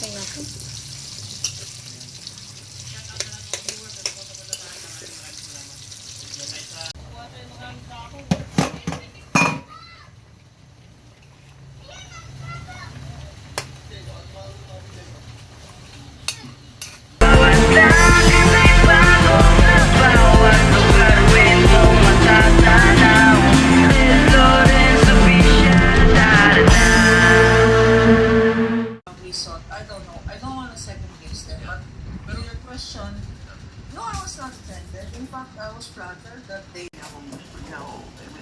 Naku. I don't know. I don't want to second guess them, but to your question, no, I was not offended. In fact, I was flattered that they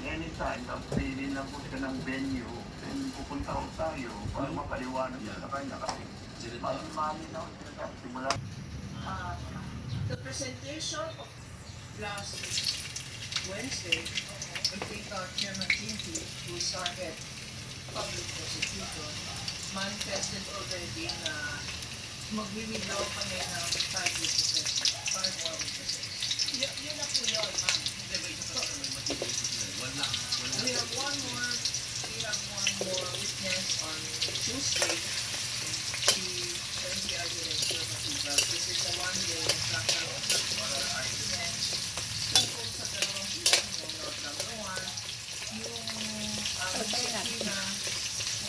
Anytime na pili lang po siya ng venue, then pupunta ko tayo para mapaliwanag sa kanya kasi mali na simula. The presentation of last Wednesday, I think our Chairman Tinky, who started public prosecutor, manifested already na mag-withdraw kami ng 5 witnesses, 5 more witnesses. Yun na po yun, ma'am. We have one more witness on Tuesday. She evidence material. This is the one day instruction of the argument. Tungkol sa dalawang ilan, number one, yung subpoena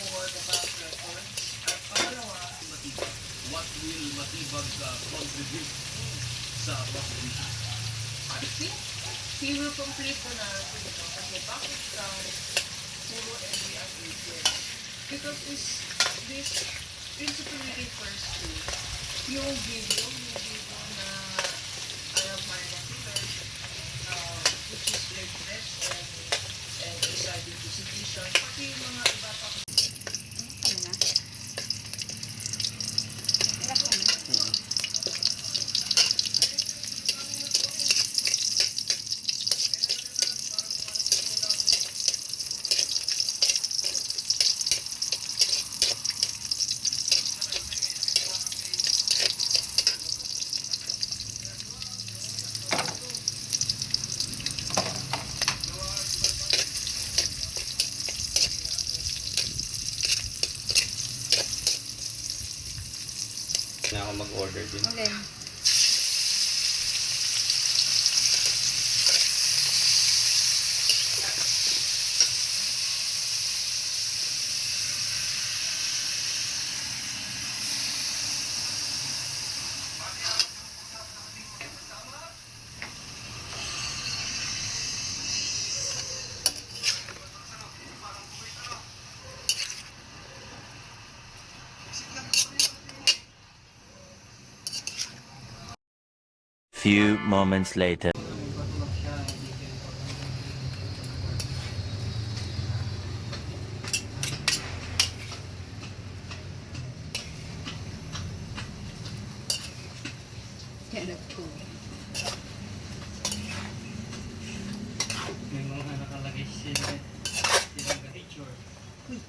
for the bank records. At pangalawa, what will Matibag contribute sa prosecution? I think he will complete the narrative ito kasi bakit daw puro every agreement? Because this principally refers to yung video na I have my computers, which is great press and decided to petition, pati yung mga iba pa. Na ako mag-order din. Okay. Few moments later. Yan po. May mga nakalagay silang picture. Uy.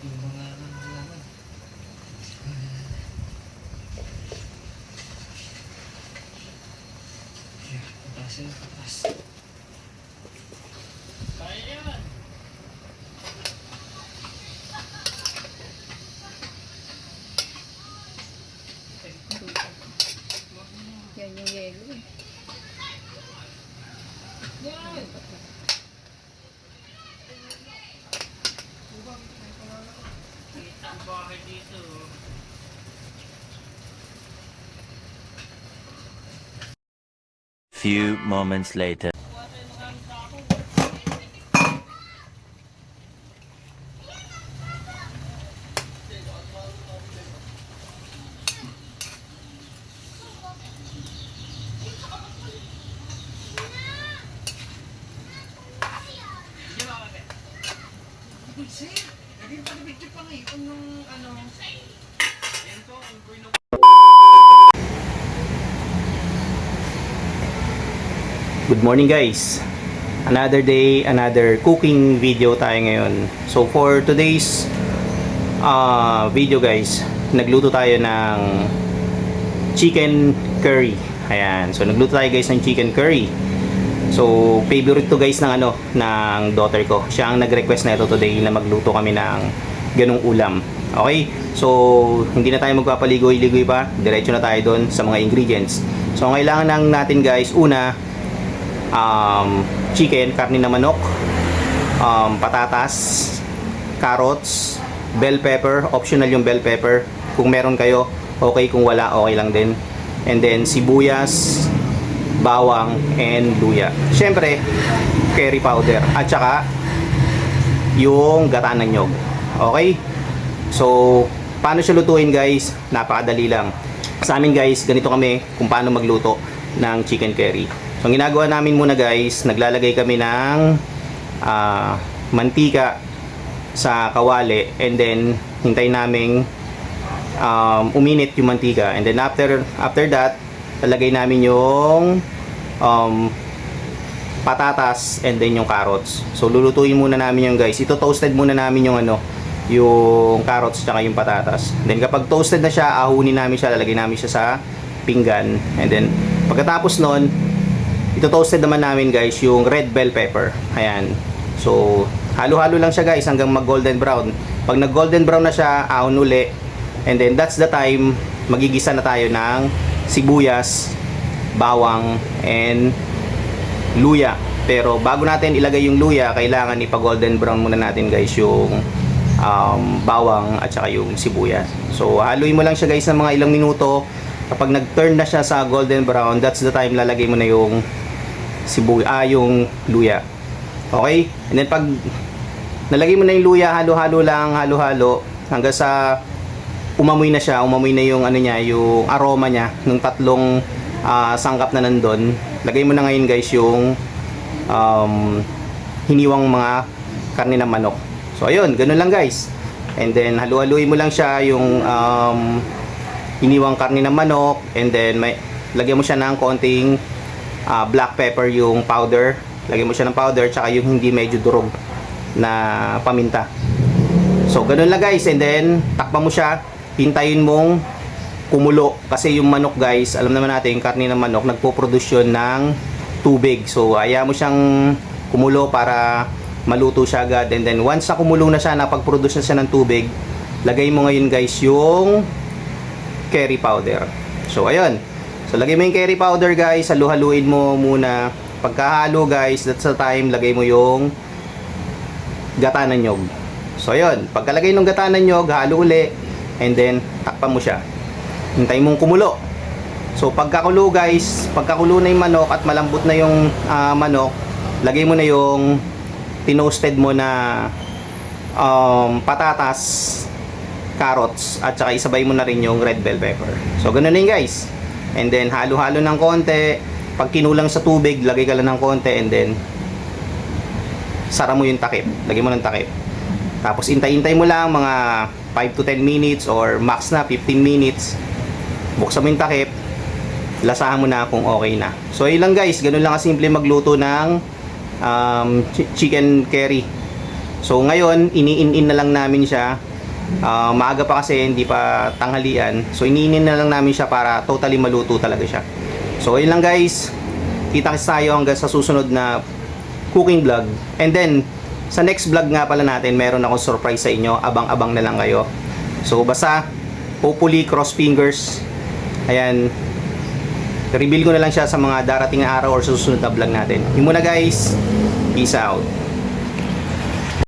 Yung mga naman. Patas yun, patas. Kaya yan! Yan yung yellow eh. Yan! Kita ang bahay dito. Few moments later. Sir, naging pag-video pa ngayon yung ano. Yan to, ang bueno. Good morning guys. Another day, another cooking video tayo ngayon. So for today's video guys, nagluto tayo ng chicken curry. Ayan. So nagluto tayo guys ng chicken curry. So favorite to guys ng ng daughter ko. Siya ang nag-request na ito today na magluto kami ng ganung ulam. Okay? So, hindi na tayo magpapaligoy-ligoy pa. Diretso na tayo doon sa mga ingredients. So, ang kailangan lang natin guys, una, chicken, karne na manok, patatas, carrots, bell pepper, optional yung bell pepper. Kung meron kayo, okay. Kung wala, okay lang din. And then, sibuyas, bawang, and luya. Siyempre, curry powder. At saka, yung gata ng nyog. Okay? So, paano siya lutuin guys? Napakadali lang. Sa amin guys, ganito kami kung paano magluto ng chicken curry. So, ang ginagawa namin muna guys, naglalagay kami ng mantika sa kawali, and then hintay naming uminit yung mantika, and then after that, lalagay namin yung patatas and then yung carrots. So, lulutuin muna namin yung guys. Ito toasted muna namin yung yung carrots tsaka yung patatas. Then kapag toasted na siya, ahunin namin siya, lalagay namin siya sa pinggan. And then pagkatapos nun, ito toasted naman namin guys yung red bell pepper. Ayan. So halo-halo lang siya guys hanggang mag golden brown. Pag nag golden brown na siya, ahon uli. And then that's the time magigisa na tayo ng sibuyas, bawang, and luya. Pero bago natin ilagay yung luya, kailangan ipa golden brown muna natin guys yung bawang at saka yung sibuyas. So haluin mo lang siya guys ng mga ilang minuto. Kapag nag-turn na siya sa golden brown, that's the time lalagay mo na yung yung luya. Okay? And then pag nalagay mo na yung luya, halo-halo lang, halo-halo hanggang sa umamoy na siya, umamoy na yung niya, yung aroma niya ng tatlong sangkap na nandun. Lagay mo na ngayon guys yung hiniwang mga karne ng manok. So ayun, ganun lang guys. And then halu-haluin mo lang siya yung hiniwang karne ng manok, and then lagyan mo siya ng konting black pepper, yung powder. Lagyan mo siya ng powder tsaka yung hindi medyo durog na paminta. So ganun lang guys, and then takpan mo siya. Hintayin mong kumulo kasi yung manok guys, alam naman natin yung karne ng manok nagpo-produce yun ng tubig. So hayaan mo siyang kumulo para maluto siya agad. And then once na kumulo na siya, napag-produce na siya ng tubig, lagay mo ngayon guys yung curry powder. So ayun, so lagay mo yung curry powder guys, halu-haluin mo muna. Pagkahalo guys, that's the time lagay mo yung gata ng nyog. So ayun, pagkalagay ng gata ng nyog, halo uli, and then takpan mo siya, hintay mong kumulo. So pagkakulo guys, pagkakulo na yung manok at malambot na yung manok, lagay mo na yung tinoasted mo na patatas, carrots, at saka isabay mo na rin yung red bell pepper. So ganun na yun guys. And then halo-halo ng konti. Pag kinulang sa tubig, lagay ka lang ng konti, and then sara mo yung takip. Lagay mo ng takip. Tapos intay-intay mo lang mga 5 to 10 minutes or max na 15 minutes. Buksan mo yung takip. Lasahan mo na kung okay na. So yun lang guys, ganun lang kasimple magluto ng chicken curry. So ngayon, iniin-in na lang namin siya. Maaga pa kasi, hindi pa tanghalian. So iniinin na lang namin siya para totally maluto talaga siya. So yun lang guys. Kita-kits tayo hanggang sa susunod na cooking vlog. And then sa next vlog nga pala natin, meron akong surprise sa inyo. Abang-abang na lang kayo. So basta hopefully cross fingers. Ayan, reveal ko na lang siya sa mga darating na araw or susunod na vlog natin. Yun muna guys. Peace out.